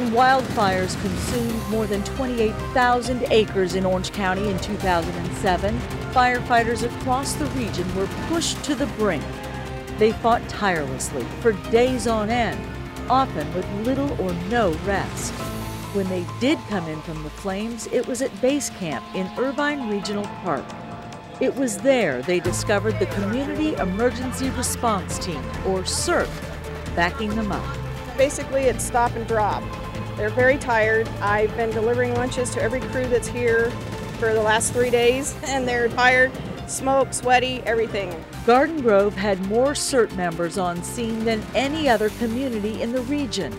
When wildfires consumed more than 28,000 acres in Orange County in 2007, firefighters across the region were pushed to the brink. They fought tirelessly for days on end, often with little or no rest. When they did come in from the flames, it was at base camp in Irvine Regional Park. It was there they discovered the Community Emergency Response Team, or CERT, backing them up. Basically, it's stop and drop. They're very tired. I've been delivering lunches to every crew that's here for the last 3 days, and they're tired, smoke, sweaty, everything. Garden Grove had more CERT members on scene than any other community in the region,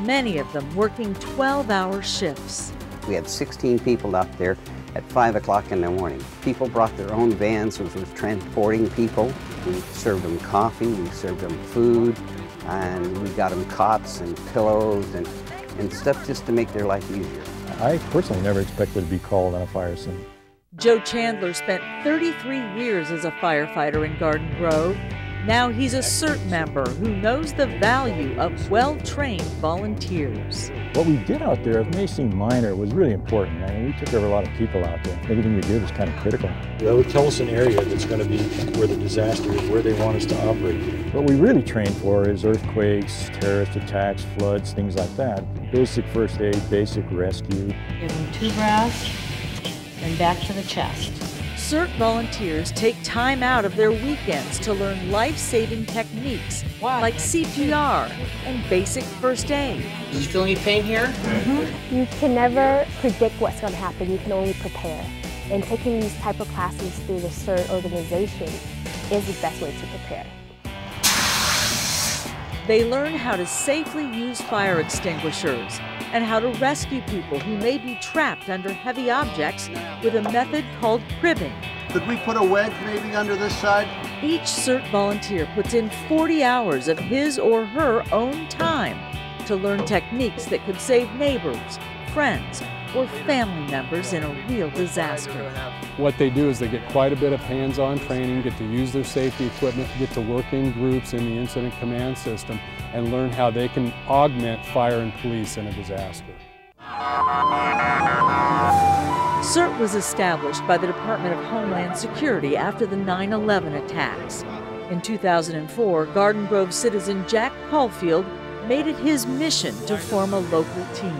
many of them working 12-hour shifts. We had 16 people out there at 5 o'clock in the morning. People brought their own vans, which was transporting people. We served them coffee, we served them food, and we got them cots and pillows and stuff just to make their life easier. I personally never expected to be called on a fire scene. Joe Chandler spent 33 years as a firefighter in Garden Grove. Now he's a CERT member who knows the value of well-trained volunteers. What we did out there, it may seem minor, was really important. I mean, we took over a lot of people out there. Everything we did was kind of critical. That would tell us an area that's going to be where the disaster is, where they want us to operate. What we really train for is earthquakes, terrorist attacks, floods, things like that. Basic first aid, basic rescue. Give them 2 breaths and back to the chest. CERT volunteers take time out of their weekends to learn life-saving techniques like CPR and basic first aid. Do you feel any pain here? Mm-hmm. You can never predict what's going to happen. You can only prepare. And taking these type of classes through the CERT organization is the best way to prepare. They learn how to safely use fire extinguishers and how to rescue people who may be trapped under heavy objects with a method called cribbing. Could we put a wedge maybe under this side? Each CERT volunteer puts in 40 hours of his or her own time to learn techniques that could save neighbors, friends, or family members in a real disaster. What they do is they get quite a bit of hands-on training, get to use their safety equipment, get to work in groups in the incident command system, and learn how they can augment fire and police in a disaster. CERT was established by the Department of Homeland Security after the 9/11 attacks. In 2004, Garden Grove citizen Jack Caulfield made it his mission to form a local team.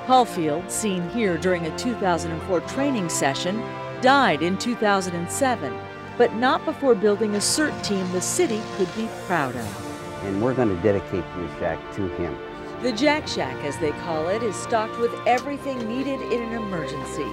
Caulfield, seen here during a 2004 training session, died in 2007, but not before building a CERT team the city could be proud of. And we're going to dedicate this shack to him. The Jack Shack, as they call it, is stocked with everything needed in an emergency.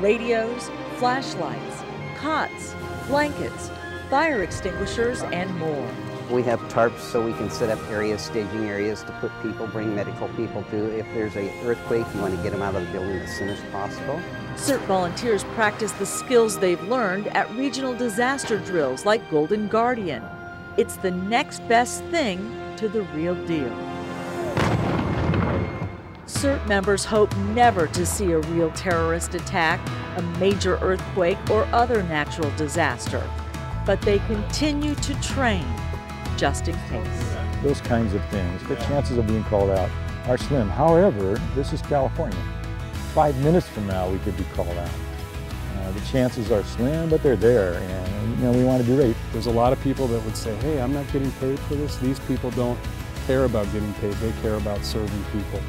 Radios, flashlights, cots, blankets, fire extinguishers, and more. We have tarps so we can set up areas, staging areas to put people, bring medical people to. If there's an earthquake, you want to get them out of the building as soon as possible. CERT volunteers practice the skills they've learned at regional disaster drills like Golden Guardian. It's the next best thing to the real deal. CERT members hope never to see a real terrorist attack, a major earthquake, or other natural disaster. But they continue to train just in case. Those kinds of things, the chances of being called out are slim. However, this is California. 5 minutes from now, we could be called out. The chances are slim, but they're there, and we want to be ready. There's a lot of people that would say, hey, I'm not getting paid for this. These people don't care about getting paid. They care about serving people.